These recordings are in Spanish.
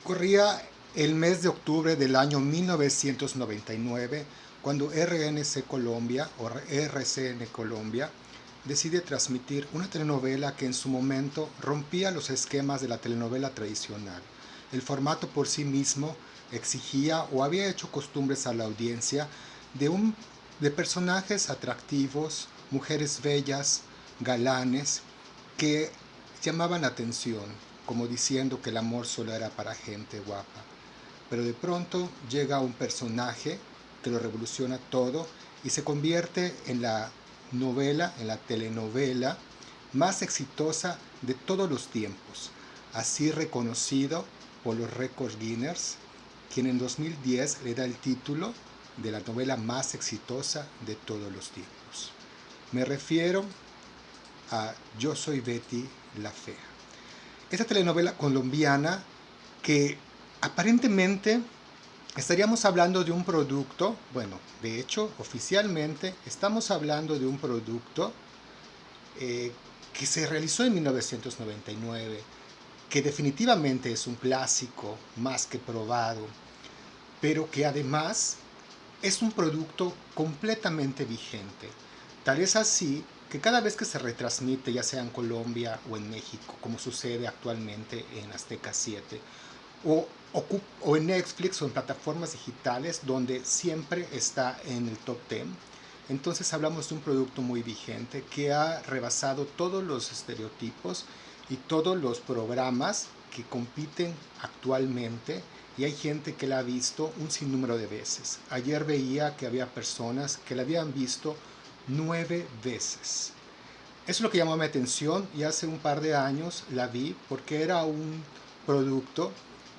Corría el mes de octubre del año 1999 cuando RNC Colombia o RCN Colombia decide transmitir una telenovela que en su momento rompía los esquemas de la telenovela tradicional. El formato por sí mismo exigía o había hecho costumbres a la audiencia de personajes atractivos, mujeres bellas, galanes, que llamaban la atención, como diciendo que el amor solo era para gente guapa. Pero de pronto llega un personaje que lo revoluciona todo y se convierte en la novela, en la telenovela más exitosa de todos los tiempos, así reconocido por los récords Guinness, quien en 2010 le da el título de la novela más exitosa de todos los tiempos. Me refiero a Yo soy Betty la Fea. Esta telenovela colombiana que aparentemente estaríamos hablando de un producto, bueno, de hecho, oficialmente estamos hablando de un producto que se realizó en 1999, que definitivamente es un clásico más que probado, pero que además es un producto completamente vigente. Tal es así que cada vez que se retransmite, ya sea en Colombia o en México, como sucede actualmente en Azteca 7, o en Netflix o en plataformas digitales donde siempre está en el top 10, entonces hablamos de un producto muy vigente que ha rebasado todos los estereotipos y todos los programas que compiten actualmente, y hay gente que la ha visto un sinnúmero de veces. Ayer veía que había personas que la habían visto 9 veces. Eso es lo que llamó mi atención, y hace un par de años la vi porque era un producto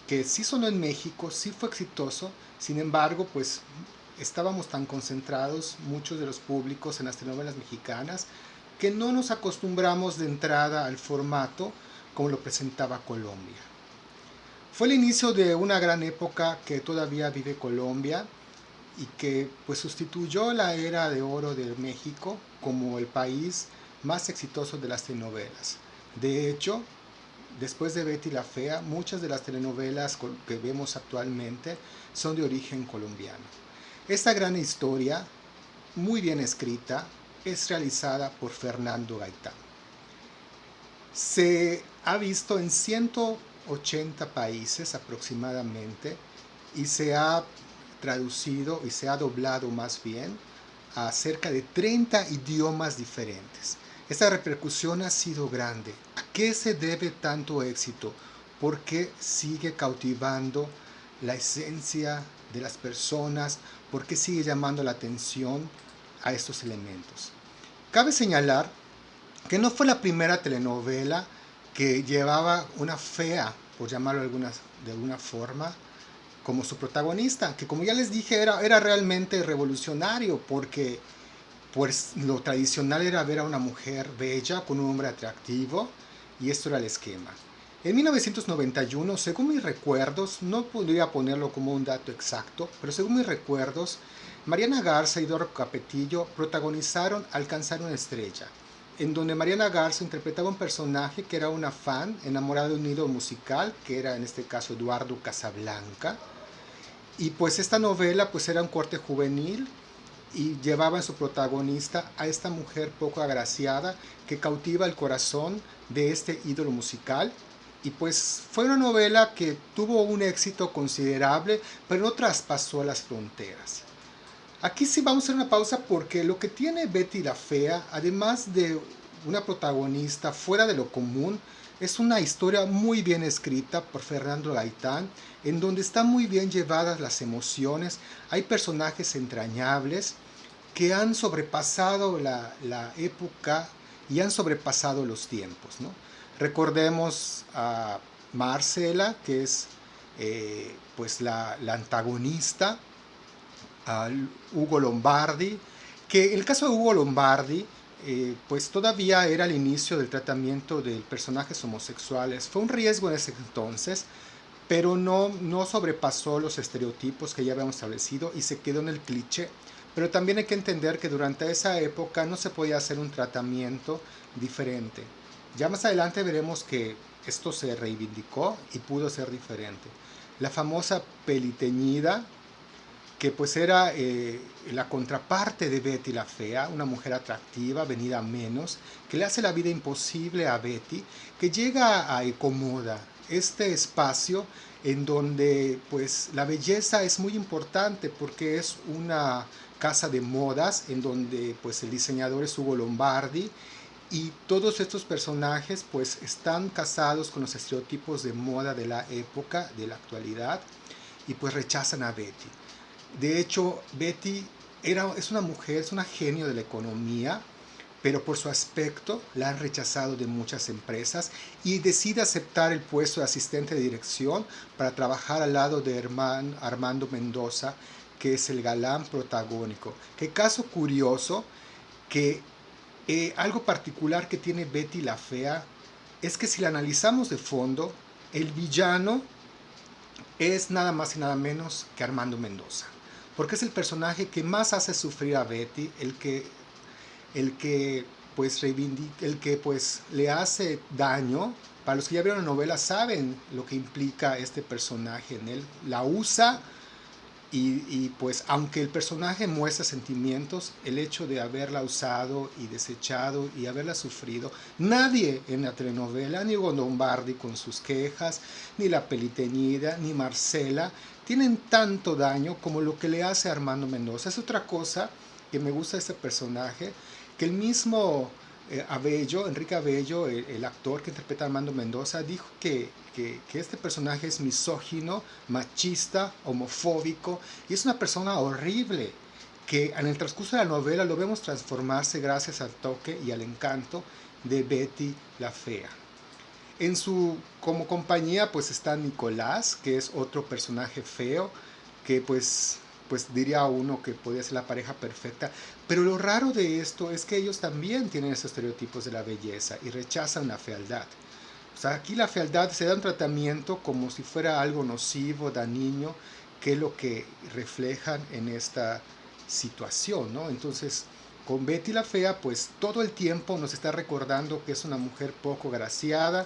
que sí sonó en México, sí fue exitoso. Sin embargo, pues estábamos tan concentrados muchos de los públicos en las telenovelas mexicanas que no nos acostumbramos de entrada al formato como lo presentaba Colombia. Fue el inicio de una gran época que todavía vive Colombia y que pues sustituyó la era de oro de México como el país más exitoso de las telenovelas. De hecho, después de Betty la Fea, muchas de las telenovelas que vemos actualmente son de origen colombiano. Esta gran historia, muy bien escrita, es realizada por Fernando Gaitán. Se ha visto en 180 países aproximadamente y se ha traducido y se ha doblado más bien a cerca de 30 idiomas diferentes. Esta repercusión ha sido grande. ¿A qué se debe tanto éxito? ¿Por qué sigue cautivando la esencia de las personas? ¿Por qué sigue llamando la atención a estos elementos? Cabe señalar que no fue la primera telenovela que llevaba una fea, por llamarlo de alguna forma, como su protagonista, que como ya les dije era realmente revolucionario, porque pues lo tradicional era ver a una mujer bella con un hombre atractivo, y esto era el esquema. En 1991, según mis recuerdos, no podría ponerlo como un dato exacto, pero según mis recuerdos, Mariana Garza y Doro Capetillo protagonizaron Alcanzar una estrella, en donde Mariana Garza interpretaba un personaje que era una fan enamorada de un ídolo musical, que era en este caso Eduardo Casablanca. Y pues esta novela pues era un corte juvenil y llevaba en su protagonista a esta mujer poco agraciada que cautiva el corazón de este ídolo musical. Y pues fue una novela que tuvo un éxito considerable, pero no traspasó las fronteras. Aquí sí vamos a hacer una pausa, porque lo que tiene Betty la Fea, además de una protagonista fuera de lo común, es una historia muy bien escrita por Fernando Gaitán, en donde están muy bien llevadas las emociones. Hay personajes entrañables que han sobrepasado la época y han sobrepasado los tiempos, ¿no? Recordemos a Marcela, que es pues la antagonista, a Ugo Lombardi, que en el caso de Ugo Lombardi, pues todavía era el inicio del tratamiento de personajes homosexuales. Fue un riesgo en ese entonces, pero no sobrepasó los estereotipos que ya habíamos establecido y se quedó en el cliché. Pero también hay que entender que durante esa época no se podía hacer un tratamiento diferente. Ya más adelante veremos que esto se reivindicó y pudo ser diferente. La famosa peliteñida, que pues era la contraparte de Betty la Fea, una mujer atractiva, venida a menos, que le hace la vida imposible a Betty, que llega a Ecomoda, este espacio en donde pues la belleza es muy importante porque es una casa de modas en donde pues el diseñador es Ugo Lombardi y todos estos personajes pues están casados con los estereotipos de moda de la época, de la actualidad, y pues rechazan a Betty. De hecho, Betty es una mujer, es una genio de la economía, pero por su aspecto la han rechazado de muchas empresas y decide aceptar el puesto de asistente de dirección para trabajar al lado de Armando Mendoza, que es el galán protagónico. Qué caso curioso que algo particular que tiene Betty la Fea es que si la analizamos de fondo, el villano es nada más y nada menos que Armando Mendoza, porque es el personaje que más hace sufrir a Betty, el que pues reivindica, el que pues le hace daño. Para los que ya vieron la novela saben lo que implica este personaje en él. La usa pues aunque el personaje muestra sentimientos, el hecho de haberla usado y desechado y haberla sufrido, nadie en la telenovela, ni Lombardi con sus quejas, ni la Peliteñida, ni Marcela, tienen tanto daño como lo que le hace a Armando Mendoza. Es otra cosa que me gusta de este personaje, que el mismo Abello, Enrique Abello, el actor que interpreta a Armando Mendoza, dijo que este personaje es misógino, machista, homofóbico, y es una persona horrible, que en el transcurso de la novela lo vemos transformarse gracias al toque y al encanto de Betty la Fea. Como compañía pues está Nicolás, que es otro personaje feo, que pues diría uno que podría ser la pareja perfecta. Pero lo raro de esto es que ellos también tienen esos estereotipos de la belleza y rechazan la fealdad. O sea, aquí la fealdad se da un tratamiento como si fuera algo nocivo, dañino, que es lo que reflejan en esta situación, ¿no? Entonces, con Betty la Fea, pues todo el tiempo nos está recordando que es una mujer poco graciada,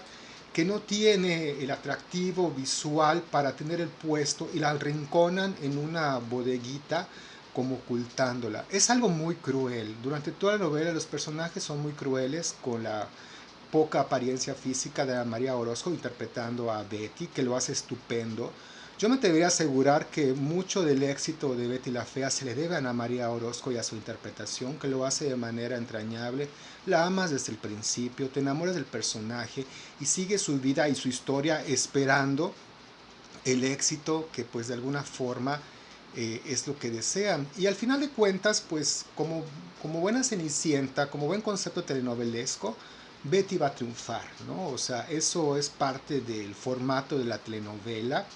que no tiene el atractivo visual para tener el puesto y la arrinconan en una bodeguita como ocultándola. Es algo muy cruel. Durante toda la novela los personajes son muy crueles con la poca apariencia física de Ana María Orozco interpretando a Betty, que lo hace estupendo. Yo me debería asegurar que mucho del éxito de Betty la Fea se le debe a Ana María Orozco y a su interpretación, que lo hace de manera entrañable. La amas desde el principio, te enamoras del personaje y sigues su vida y su historia esperando el éxito que pues de alguna forma es lo que desean. Y al final de cuentas, pues como buena Cenicienta, como buen concepto telenovelesco, Betty va a triunfar, ¿no? O sea, eso es parte del formato de la telenovela.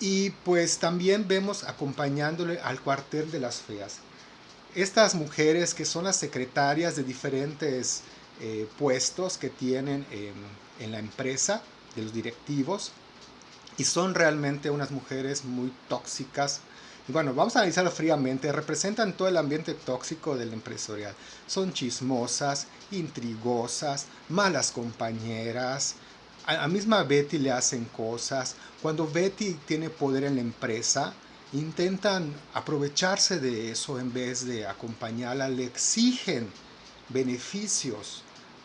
Y pues también vemos acompañándole al cuartel de las feas. Estas mujeres que son las secretarias de diferentes puestos que tienen en la empresa, de los directivos, y son realmente unas mujeres muy tóxicas. Y bueno, vamos a analizarlo fríamente. Representan todo el ambiente tóxico del empresarial. Son chismosas, intrigosas, malas compañeras. A misma Betty le hacen cosas. Cuando Betty tiene poder en la empresa, intentan aprovecharse de eso en vez de acompañarla. Le exigen beneficios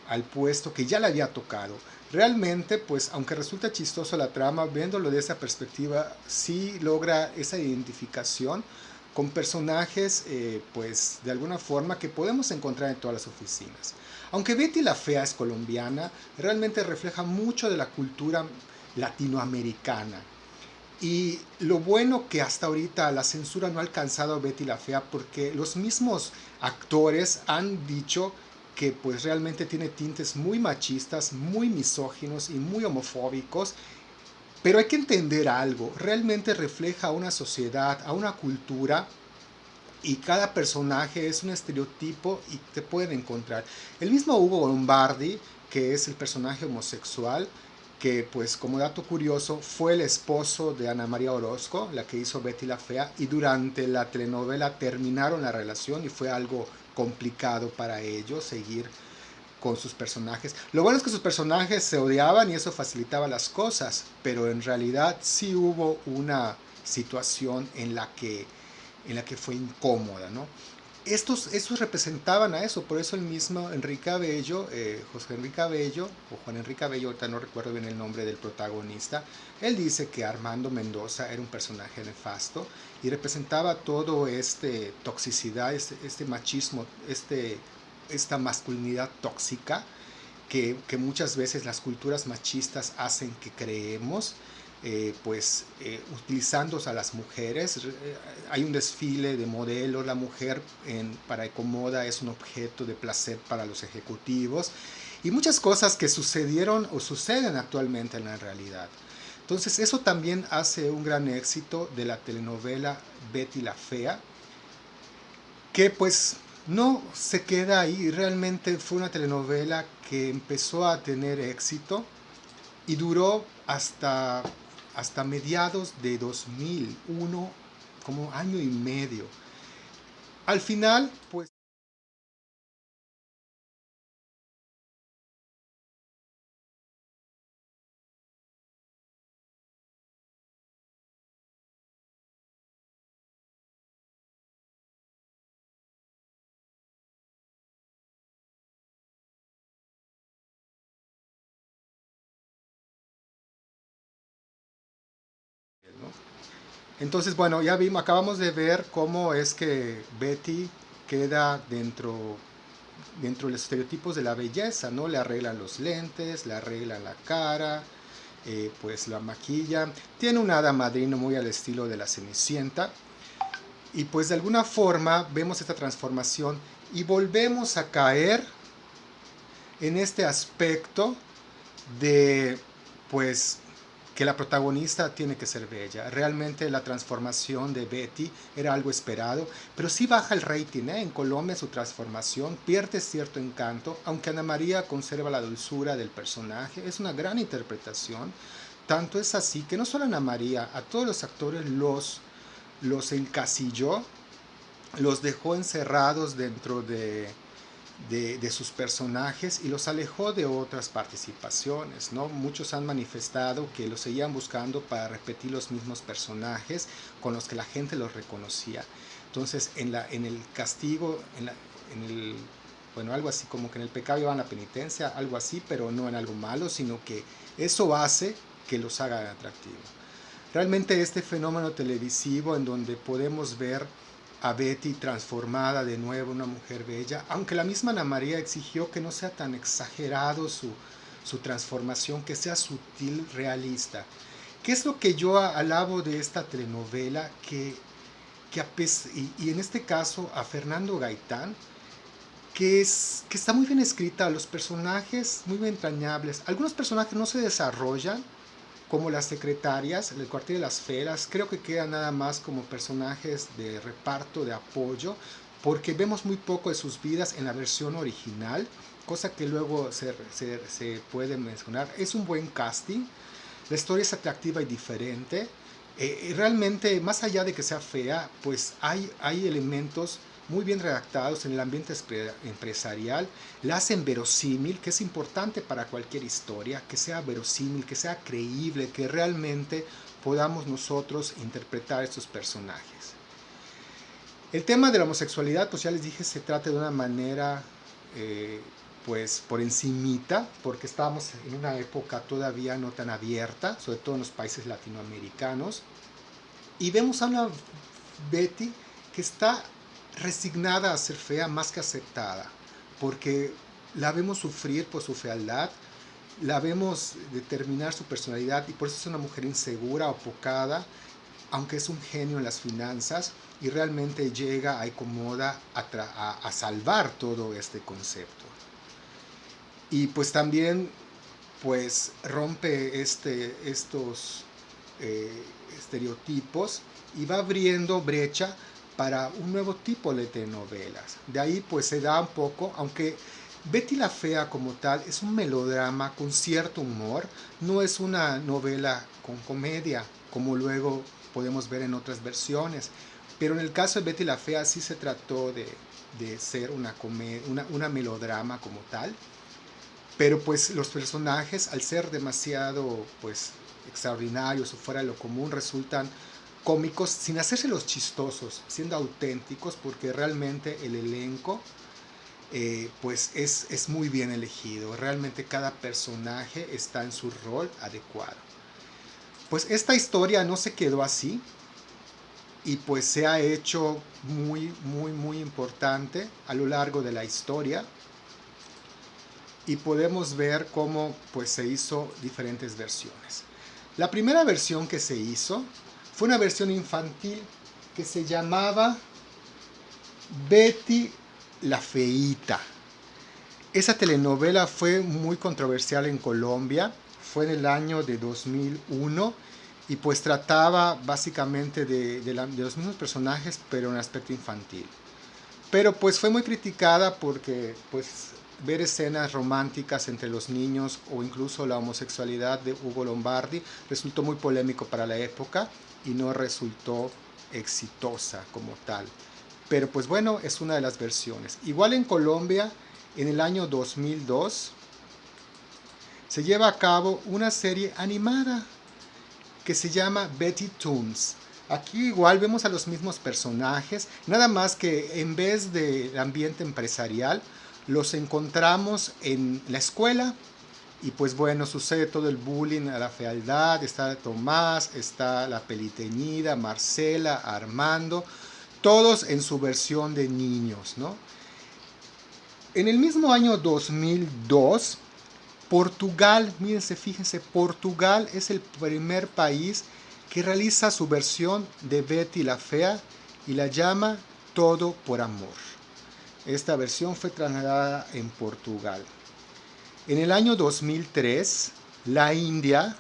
al puesto que ya le había tocado. Realmente, pues, aunque resulta chistoso la trama, viéndolo de esa perspectiva, sí logra esa identificación con personajes, pues, de alguna forma que podemos encontrar en todas las oficinas. Aunque Betty la Fea es colombiana, realmente refleja mucho de la cultura latinoamericana. Y lo bueno que hasta ahorita la censura no ha alcanzado a Betty la Fea porque los mismos actores han dicho que pues realmente tiene tintes muy machistas, muy misóginos y muy homofóbicos. Pero hay que entender algo, realmente refleja a una sociedad, a una cultura, y cada personaje es un estereotipo y te pueden encontrar. El mismo Hugo Lombardi, que es el personaje homosexual, que pues como dato curioso fue el esposo de Ana María Orozco, la que hizo Betty la Fea, y durante la telenovela terminaron la relación y fue algo complicado para ellos seguir con sus personajes. Lo bueno es que sus personajes se odiaban y eso facilitaba las cosas, pero en realidad sí hubo una situación en la que fue incómoda, ¿no? Estos representaban a eso, por eso el mismo Enrique Abello, José Enrique Abello, o Juan Enrique Abello, ahorita no recuerdo bien el nombre del protagonista, él dice que Armando Mendoza era un personaje nefasto y representaba todo este toxicidad, este machismo, esta masculinidad tóxica que muchas veces las culturas machistas hacen que creemos, utilizando a las mujeres. Hay un desfile de modelos, la mujer para Ecomoda es un objeto de placer para los ejecutivos y muchas cosas que sucedieron o suceden actualmente en la realidad. Entonces eso también hace un gran éxito de la telenovela Betty la Fea, que pues no se queda ahí, realmente fue una telenovela que empezó a tener éxito y duró hasta mediados de 2001, como año y medio. Al final, pues ¿no? Entonces, bueno, ya vimos, acabamos de ver cómo es que Betty queda dentro de los estereotipos de la belleza, ¿no? Le arreglan los lentes, le arreglan la cara, pues la maquilla. Tiene una hada madrina muy al estilo de la Cenicienta. Y pues de alguna forma vemos esta transformación y volvemos a caer en este aspecto de pues que la protagonista tiene que ser bella. Realmente la transformación de Betty era algo esperado, pero sí baja el rating, ¿eh? En Colombia su transformación pierde cierto encanto, aunque Ana María conserva la dulzura del personaje, es una gran interpretación. Tanto es así que no solo Ana María, a todos los actores los encasilló, los dejó encerrados dentro de sus personajes y los alejó de otras participaciones, ¿no? Muchos han manifestado que los seguían buscando para repetir los mismos personajes con los que la gente los reconocía. Entonces, en el castigo, en el, bueno, algo así como que en el pecado llevan la penitencia, algo así, pero no en algo malo, sino que eso hace que los haga atractivos. Realmente este fenómeno televisivo en donde podemos ver a Betty transformada de nuevo en una mujer bella, aunque la misma Ana María exigió que no sea tan exagerado su transformación, que sea sutil, realista. ¿Qué es lo que yo alabo de esta telenovela? Y en este caso a Fernando Gaitán, que está muy bien escrita, los personajes muy bien entrañables. Algunos personajes no se desarrollan, como las secretarias, el cuartel de las feras, creo que quedan nada más como personajes de reparto, de apoyo, porque vemos muy poco de sus vidas en la versión original, cosa que luego se puede mencionar. Es un buen casting, la historia es atractiva y diferente. Realmente, más allá de que sea fea, pues hay elementos muy bien redactados en el ambiente empresarial, la hacen verosímil, que es importante para cualquier historia, que sea verosímil, que sea creíble, que realmente podamos nosotros interpretar estos personajes. El tema de la homosexualidad, pues ya les dije, se trata de una manera, pues por encimita, porque estábamos en una época todavía no tan abierta, sobre todo en los países latinoamericanos, y vemos a una Betty que está resignada a ser fea más que aceptada, porque la vemos sufrir por su fealdad, la vemos determinar su personalidad y por eso es una mujer insegura, opocada, aunque es un genio en las finanzas y realmente llega a Ecomoda a salvar todo este concepto. Y pues también pues rompe estos estereotipos y va abriendo brecha para un nuevo tipo de telenovelas. De ahí pues se da un poco, aunque Betty la Fea como tal es un melodrama con cierto humor, no es una novela con comedia, como luego podemos ver en otras versiones. Pero en el caso de Betty la Fea sí se trató de ser una melodrama como tal. Pero pues los personajes, al ser demasiado pues extraordinarios o fuera de lo común, resultan cómicos sin hacerse los chistosos, siendo auténticos, porque realmente el elenco pues es muy bien elegido. Realmente cada personaje está en su rol adecuado. Pues esta historia no se quedó así y pues se ha hecho muy importante a lo largo de la historia, y podemos ver cómo pues se hizo diferentes versiones. La primera versión que se hizo fue una versión infantil que se llamaba Betty la Feíta. Esa telenovela fue muy controversial en Colombia, fue en el año de 2001 y pues trataba básicamente de los mismos personajes pero en aspecto infantil. Pero pues fue muy criticada porque pues ver escenas románticas entre los niños o incluso la homosexualidad de Hugo Lombardi resultó muy polémico para la época y no resultó exitosa como tal. Pero pues bueno, es una de las versiones. Igual en Colombia, en el año 2002, se lleva a cabo una serie animada que se llama Betty Toons. Aquí igual vemos a los mismos personajes, nada más que en vez del ambiente empresarial, los encontramos en la escuela y pues bueno, sucede todo el bullying a la fealdad, está Tomás, está la peliteñida, Marcela, Armando, todos en su versión de niños, ¿no? En el mismo año 2002, Portugal, mírense, fíjense, Portugal es el primer país que realiza su versión de Betty la Fea y la llama Todo por Amor. Esta versión fue trasladada en Portugal. En el año 2003, la India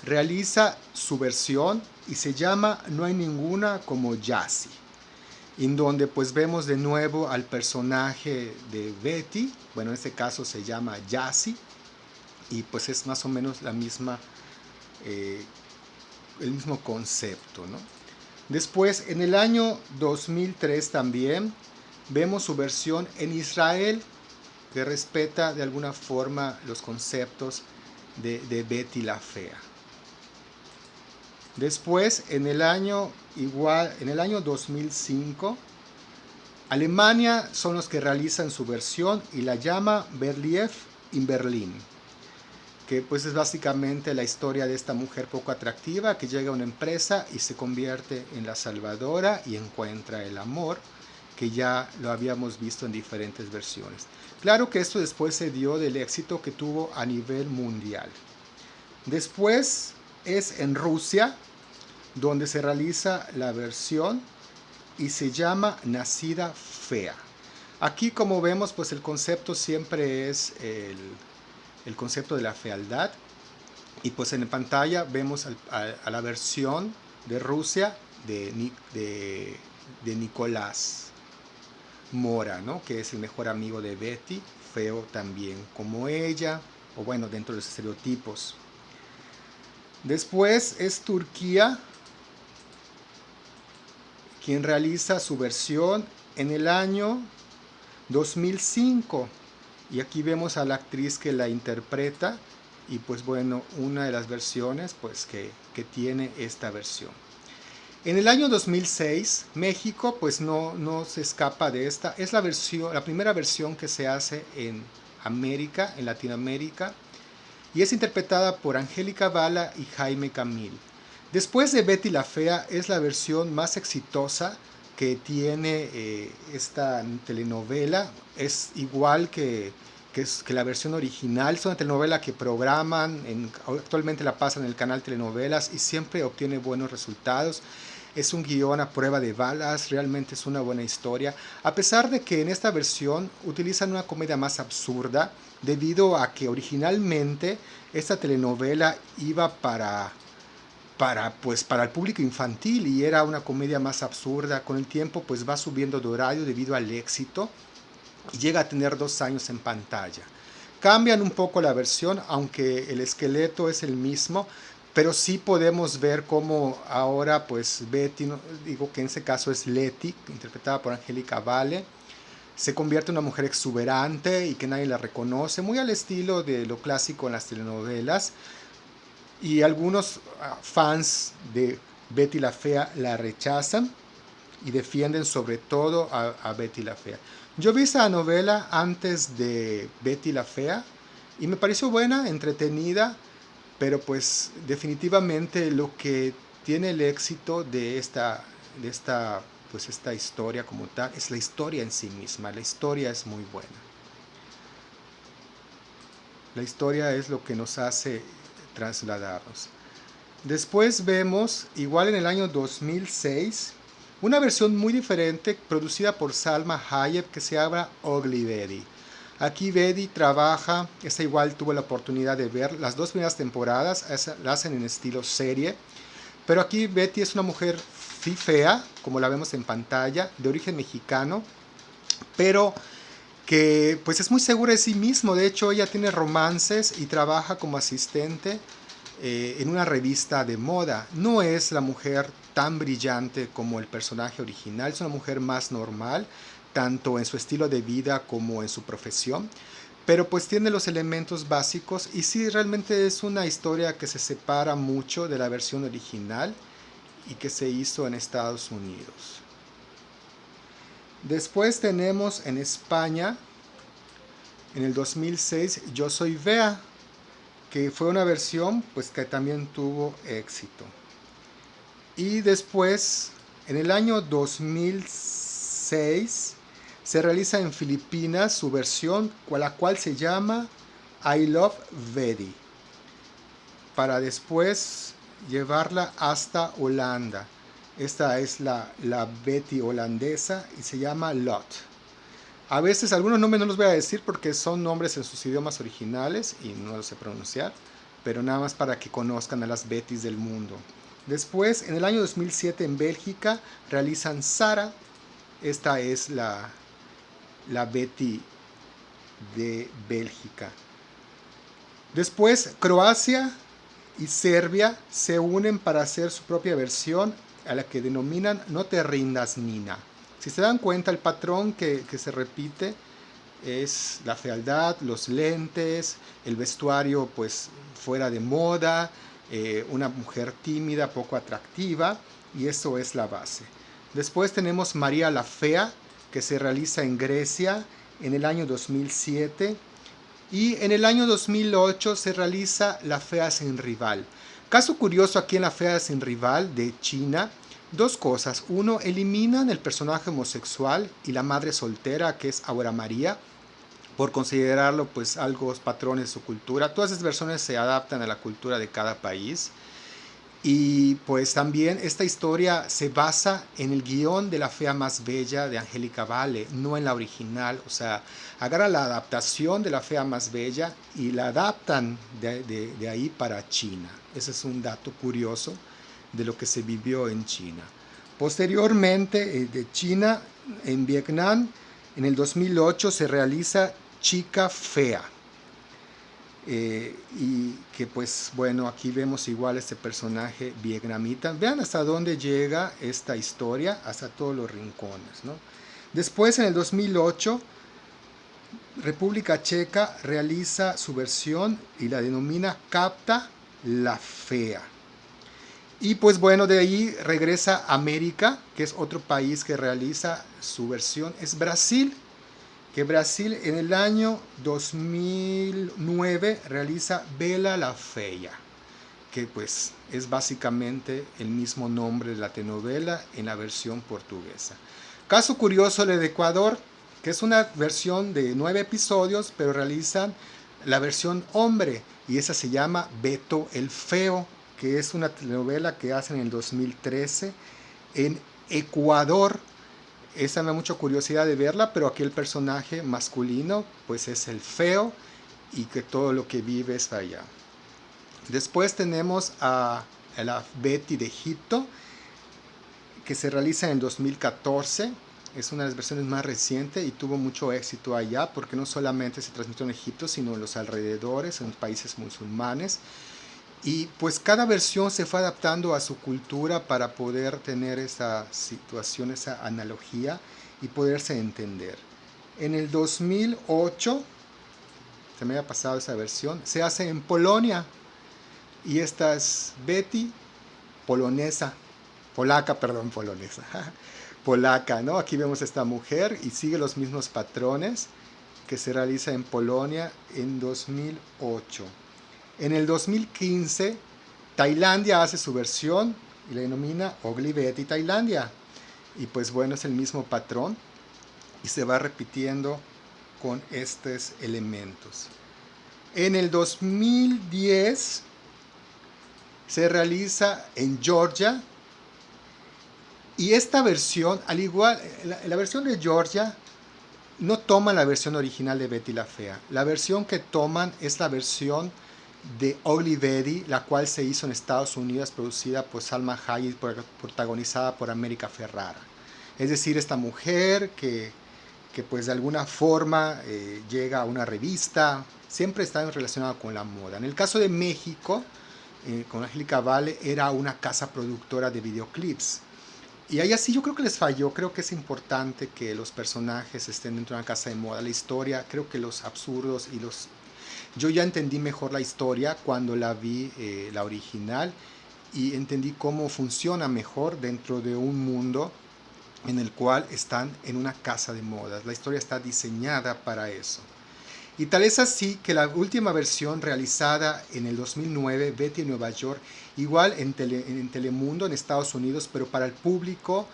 realiza su versión y se llama No hay ninguna como Yassi, en donde pues vemos de nuevo al personaje de Betty, bueno, en este caso se llama Yassi, y pues es más o menos la misma, el mismo concepto, ¿no? Después, en el año 2003 también vemos su versión en Israel, que respeta de alguna forma los conceptos de Betty la Fea. Después, en el año 2005, Alemania son los que realizan su versión y la llama Berlief in Berlin, que pues es básicamente la historia de esta mujer poco atractiva que llega a una empresa y se convierte en la salvadora y encuentra el amor, que ya lo habíamos visto en diferentes versiones. Claro que esto después se dio del éxito que tuvo a nivel mundial. Después es en Rusia donde se realiza la versión y se llama Nacida Fea. Aquí, como vemos, pues el concepto siempre es el concepto de la fealdad, y pues en pantalla vemos a la versión de Rusia de Nicolás Mora, ¿no? Que es el mejor amigo de Betty, feo también como ella, o bueno, dentro de los estereotipos. Después es Turquía quien realiza su versión en el año 2005. Y aquí vemos a la actriz que la interpreta y pues bueno, una de las versiones pues que tiene esta versión. En el año 2006, México pues no se escapa de esta. Es la primera versión que se hace en América, en Latinoamérica, y es interpretada por Angélica Bala y Jaime Camil. Después de Betty la Fea, es la versión más exitosa que tiene esta telenovela. Es igual que la versión original. Es una telenovela que programan, actualmente la pasan en el canal Telenovelas y siempre obtiene buenos resultados. Es un guión a prueba de balas, realmente es una buena historia, a pesar de que en esta versión utilizan una comedia más absurda, debido a que originalmente esta telenovela iba para el público infantil y era una comedia más absurda. Con el tiempo pues va subiendo de horario debido al éxito, y llega a tener 2 años en pantalla. Cambian un poco la versión, aunque el esqueleto es el mismo, pero sí podemos ver cómo ahora pues Betty, digo que en ese caso es Letty, interpretada por Angélica Vale, se convierte en una mujer exuberante y que nadie la reconoce, muy al estilo de lo clásico en las telenovelas. Y algunos fans de Betty la Fea la rechazan y defienden sobre todo a Betty la Fea. Yo vi esa novela antes de Betty la Fea y me pareció buena, entretenida, pero pues definitivamente lo que tiene el éxito pues esta historia como tal es la historia en sí misma. La historia es muy buena. La historia es lo que nos hace trasladarnos. Después vemos, igual en el año 2006, una versión muy diferente producida por Salma Hayek que se llama Ugly Betty. Aquí Betty trabaja, esta igual tuve la oportunidad de ver las 2 primeras temporadas, la hacen en estilo serie, pero aquí Betty es una mujer fea, como la vemos en pantalla, de origen mexicano, pero que pues es muy segura de sí mismo. De hecho, ella tiene romances y trabaja como asistente en una revista de moda. No es la mujer tan brillante como el personaje original, es una mujer más normal, tanto en su estilo de vida como en su profesión, pero pues tiene los elementos básicos y sí, realmente es una historia que se separa mucho de la versión original y que se hizo en Estados Unidos. Después tenemos en España, en el 2006, Yo Soy Bea, que fue una versión pues que también tuvo éxito. Y después, en el año 2006, se realiza en Filipinas su versión, la cual se llama I Love Betty, para después llevarla hasta Holanda. Esta es la Betty holandesa y se llama Lot. A veces algunos nombres no los voy a decir porque son nombres en sus idiomas originales y no los sé pronunciar, pero nada más para que conozcan a las Bettys del mundo. Después, en el año 2007 en Bélgica, realizan Sara. Esta es la Betty de Bélgica. Después, Croacia y Serbia se unen para hacer su propia versión a la que denominan No te rindas, Nina. Si se dan cuenta, el patrón que se repite es la fealdad, los lentes, el vestuario pues fuera de moda, una mujer tímida, poco atractiva, y eso es la base. Después tenemos María la Fea, que se realiza en Grecia en el año 2007, y en el año 2008 se realiza La Fea sin rival. Caso curioso aquí en La Fea sin rival de China, 2 cosas. Uno, eliminan el personaje homosexual y la madre soltera, que es Aura María, por considerarlo pues algo patrones de su cultura. Todas esas versiones se adaptan a la cultura de cada país. Y pues también esta historia se basa en el guión de La Fea Más Bella de Angélica Vale, no en la original. O sea, agarra la adaptación de La Fea Más Bella y la adaptan de ahí para China. Ese es un dato curioso de lo que se vivió en China. Posteriormente, de China, en Vietnam, en el 2008 se realiza Chica Fea. Y que pues bueno, aquí vemos igual este personaje vietnamita. Vean hasta dónde llega esta historia, hasta todos los rincones, ¿no? Después, en el 2008, República Checa realiza su versión y la denomina Capta la Fea. Y pues bueno, de ahí regresa América, que es otro país que realiza su versión, es Brasil, que Brasil en el año 2009 realiza Bela la Fea, que pues es básicamente el mismo nombre de la telenovela en la versión portuguesa. Caso curioso, el de Ecuador, que es una versión de 9 episodios, pero realizan la versión hombre, y esa se llama Beto el Feo, que es una telenovela que hacen en el 2013 en Ecuador. Esa me da mucha curiosidad de verla, pero aquí el personaje masculino pues es el feo y que todo lo que vive está allá. Después tenemos a la Betty de Egipto, que se realiza en 2014 Es una de las versiones más recientes y tuvo mucho éxito allá porque no solamente se transmitió en Egipto, sino en los alrededores, en los países musulmanes. Y pues cada versión se fue adaptando a su cultura para poder tener esa situación, esa analogía y poderse entender. En el 2008, se me había pasado esa versión, se hace en Polonia y esta es Betty polonesa, polaca, perdón, polonesa, polaca, ¿no? Aquí vemos a esta mujer y sigue los mismos patrones que se realiza en Polonia en 2008. En el 2015, Tailandia hace su versión y la denomina Ugly Betty Tailandia. Y pues bueno, es el mismo patrón y se va repitiendo con estos elementos. En el 2010 se realiza en Georgia y esta versión, al igual, la versión de Georgia no toma la versión original de Betty la Fea. La versión que toman es la versión de Ugly Betty, la cual se hizo en Estados Unidos, producida por Salma Hayek, protagonizada por América Ferrara. Es decir, esta mujer que pues de alguna forma llega a una revista, siempre está relacionada con la moda. En el caso de México, con Angélica Vale, era una casa productora de videoclips. Y ahí así yo creo que les falló, creo que es importante que los personajes estén dentro de una casa de moda, la historia, creo que los absurdos y los... Yo ya entendí mejor la historia cuando la vi, la original, y entendí cómo funciona mejor dentro de un mundo en el cual están en una casa de modas. La historia está diseñada para eso. Y tal es así que la última versión realizada en el 2009, Betty en Nueva York, igual en Telemundo en Estados Unidos, pero para el público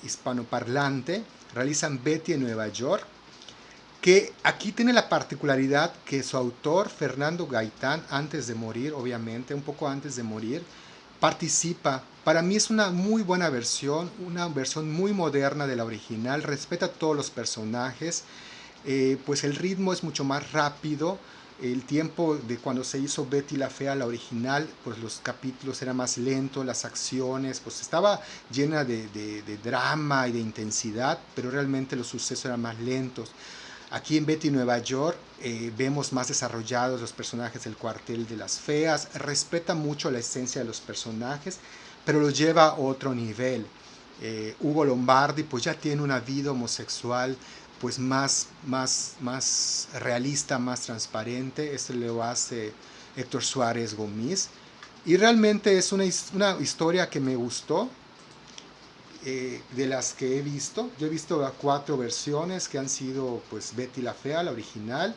hispanoparlante, realizan Betty en Nueva York, que aquí tiene la particularidad que su autor, Fernando Gaitán, antes de morir, obviamente, un poco antes de morir, participa. Para mí es una muy buena versión, una versión muy moderna de la original, respeta a todos los personajes, pues el ritmo es mucho más rápido. El tiempo de cuando se hizo Betty la Fea, la original, pues los capítulos eran más lentos, las acciones, pues estaba llena de drama y de intensidad, pero realmente los sucesos eran más lentos. Aquí en Betty Nueva York vemos más desarrollados los personajes del cuartel de las feas, respeta mucho la esencia de los personajes, pero los lleva a otro nivel. Hugo Lombardi pues ya tiene una vida homosexual pues más realista, más transparente. Esto lo hace Héctor Suárez Gómez. Y realmente es una historia que me gustó, de las que he visto. Yo he visto 4 versiones que han sido pues Betty la Fea, la original,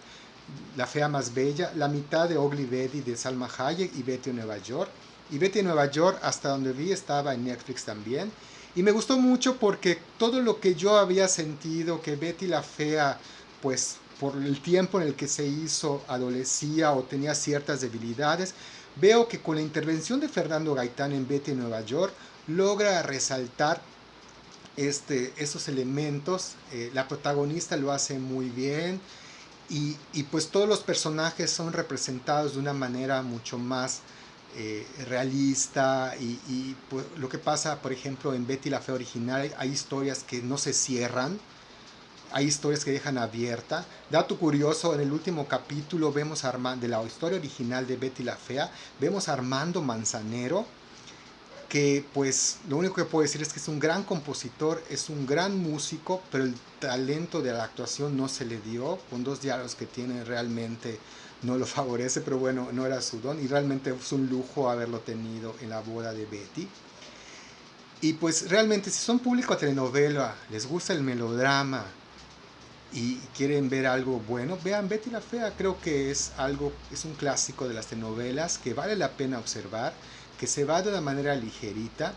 La Fea Más Bella, la mitad de Ugly Betty de Salma Hayek y Betty en Nueva York. Y Betty en Nueva York, hasta donde vi, estaba en Netflix también. Y me gustó mucho porque todo lo que yo había sentido que Betty la Fea, pues por el tiempo en el que se hizo, adolecía o tenía ciertas debilidades, veo que con la intervención de Fernando Gaitán en Betty en Nueva York, logra resaltar esos elementos. La protagonista lo hace muy bien y pues todos los personajes son representados de una manera mucho más realista y pues, lo que pasa por ejemplo en Betty la Fea original, hay historias que no se cierran, hay historias que dejan abierta. Dato curioso, en el último capítulo vemos de la historia original de Betty la Fea, vemos a Armando Manzanero, que pues lo único que puedo decir es que es un gran compositor, es un gran músico, pero el talento de la actuación no se le dio, con 2 diálogos que tiene realmente no lo favorece, pero bueno, no era su don y realmente es un lujo haberlo tenido en la boda de Betty. Y pues realmente si son público a telenovela, les gusta el melodrama y quieren ver algo bueno, vean Betty la Fea. Creo que es un clásico de las telenovelas que vale la pena observar, que se va de una manera ligerita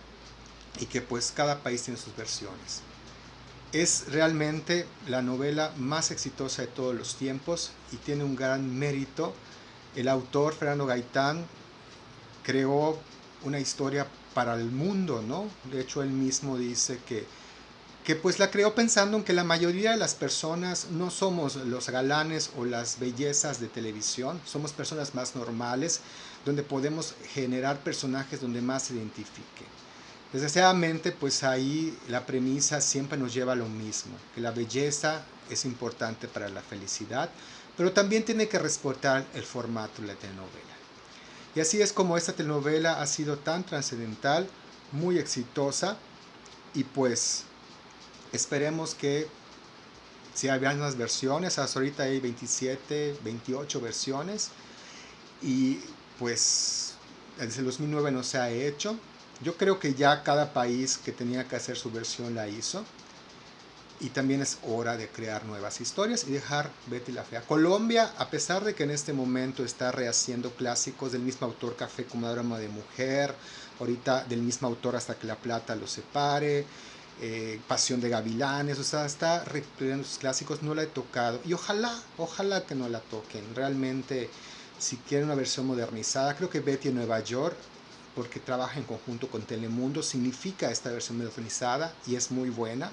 y que pues cada país tiene sus versiones. Es realmente la novela más exitosa de todos los tiempos y tiene un gran mérito. El autor, Fernando Gaitán, creó una historia para el mundo, ¿no? De hecho, él mismo dice que pues la creó pensando en que la mayoría de las personas no somos los galanes o las bellezas de televisión, somos personas más normales, donde podemos generar personajes donde más se identifique. Desgraciadamente, pues ahí la premisa siempre nos lleva a lo mismo, que la belleza es importante para la felicidad, pero también tiene que respetar el formato de la telenovela. Y así es como esta telenovela ha sido tan trascendental, muy exitosa, y pues esperemos que si hay más versiones, hasta ahorita hay 27, 28 versiones, y pues desde el 2009 no se ha hecho. Yo creo que ya cada país que tenía que hacer su versión la hizo. Y también es hora de crear nuevas historias y dejar Betty la Fea. Colombia, a pesar de que en este momento está rehaciendo clásicos del mismo autor, Café como Drama de Mujer, ahorita del mismo autor Hasta que la Plata lo separe, Pasión de Gavilanes, o sea, está recreando sus clásicos, no la he tocado. Y ojalá que no la toquen. Realmente, si quieren una versión modernizada, creo que Betty en Nueva York, porque trabaja en conjunto con Telemundo, significa esta versión modernizada y es muy buena.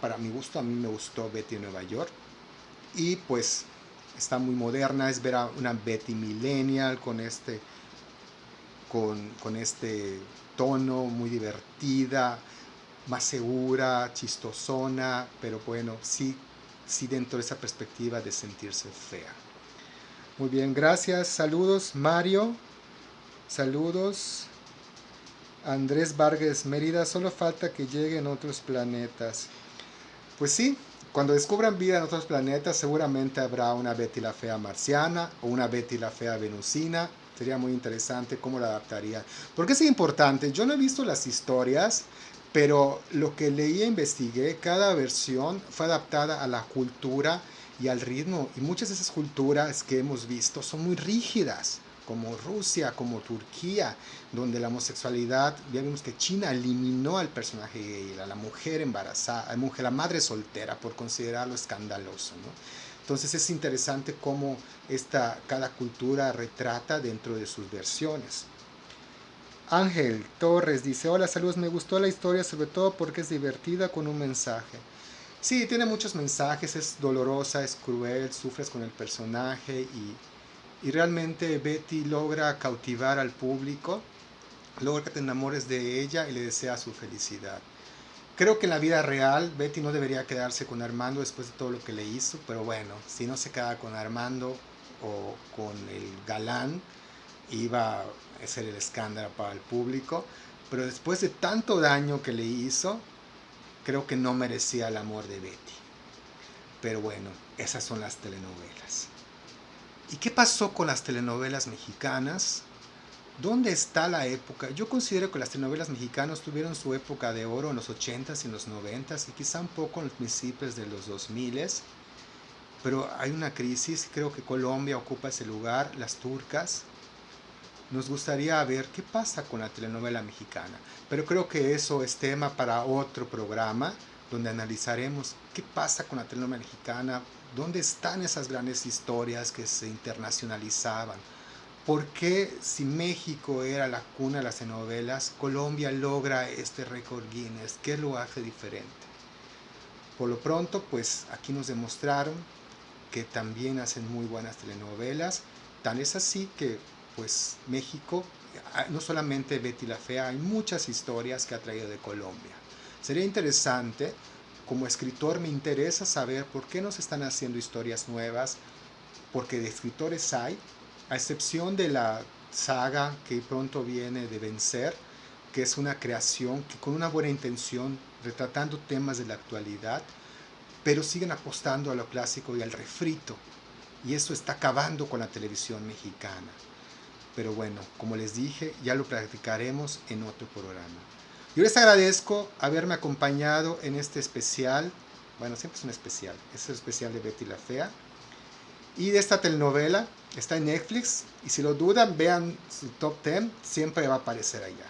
Para mi gusto, a mí me gustó Betty en Nueva York. Y pues está muy moderna, es ver a una Betty millennial con este tono muy divertida, más segura, chistosona, pero bueno, sí dentro de esa perspectiva de sentirse fea. Muy bien, gracias, saludos Mario, saludos Andrés Vargas Mérida, solo falta que lleguen otros planetas. Pues sí, cuando descubran vida en otros planetas seguramente habrá una Betty la Fea marciana o una Betty la Fea venusina. Sería muy interesante cómo la adaptaría. Porque es importante, yo no he visto las historias, pero lo que leí e investigué, cada versión fue adaptada a la cultura y al ritmo. Y muchas de esas culturas que hemos visto son muy rígidas, como Rusia, como Turquía, donde la homosexualidad, ya vimos que China eliminó al personaje gay, a la mujer embarazada, a la madre soltera, por considerarlo escandaloso, ¿no? Entonces es interesante cómo cada cultura retrata dentro de sus versiones. Ángel Torres dice, hola, saludos, me gustó la historia sobre todo porque es divertida con un mensaje. Sí, tiene muchos mensajes, es dolorosa, es cruel, sufres con el personaje y realmente Betty logra cautivar al público, logra que te enamores de ella y le deseas su felicidad. Creo que en la vida real Betty no debería quedarse con Armando después de todo lo que le hizo, pero bueno, si no se queda con Armando o con el galán, iba a ser el escándalo para el público, pero después de tanto daño que le hizo, creo que no merecía el amor de Betty. Pero bueno, esas son las telenovelas. ¿Y qué pasó con las telenovelas mexicanas? ¿Dónde está la época? Yo considero que las telenovelas mexicanas tuvieron su época de oro en los 80s y en los 90s y quizá un poco en los principios de los 2000s, pero hay una crisis, creo que Colombia ocupa ese lugar, las turcas. Nos gustaría ver qué pasa con la telenovela mexicana, pero creo que eso es tema para otro programa donde analizaremos qué pasa con la telenovela mexicana, dónde están esas grandes historias que se internacionalizaban. ¿Por qué si México era la cuna de las telenovelas, Colombia logra este récord Guinness? ¿Qué lo hace diferente? Por lo pronto, pues aquí nos demostraron que también hacen muy buenas telenovelas. Tan es así que pues México, no solamente Betty la Fea, hay muchas historias que ha traído de Colombia. Sería interesante, como escritor me interesa saber por qué nos están haciendo historias nuevas, porque de escritores hay, a excepción de la saga que pronto viene de Vencer, que es una creación que con una buena intención, retratando temas de la actualidad, pero siguen apostando a lo clásico y al refrito. Y eso está acabando con la televisión mexicana. Pero bueno, como les dije, ya lo practicaremos en otro programa. Yo les agradezco haberme acompañado en este especial. Bueno, siempre es un especial. Es el especial de Betty la Fea. Y de esta telenovela, está en Netflix. Y si lo dudan, vean su top 10. Siempre va a aparecer allá.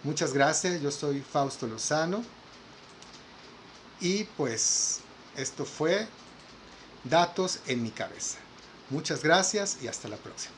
Muchas gracias. Yo soy Fausto Lozano. Y pues esto fue Datos en mi cabeza. Muchas gracias y hasta la próxima.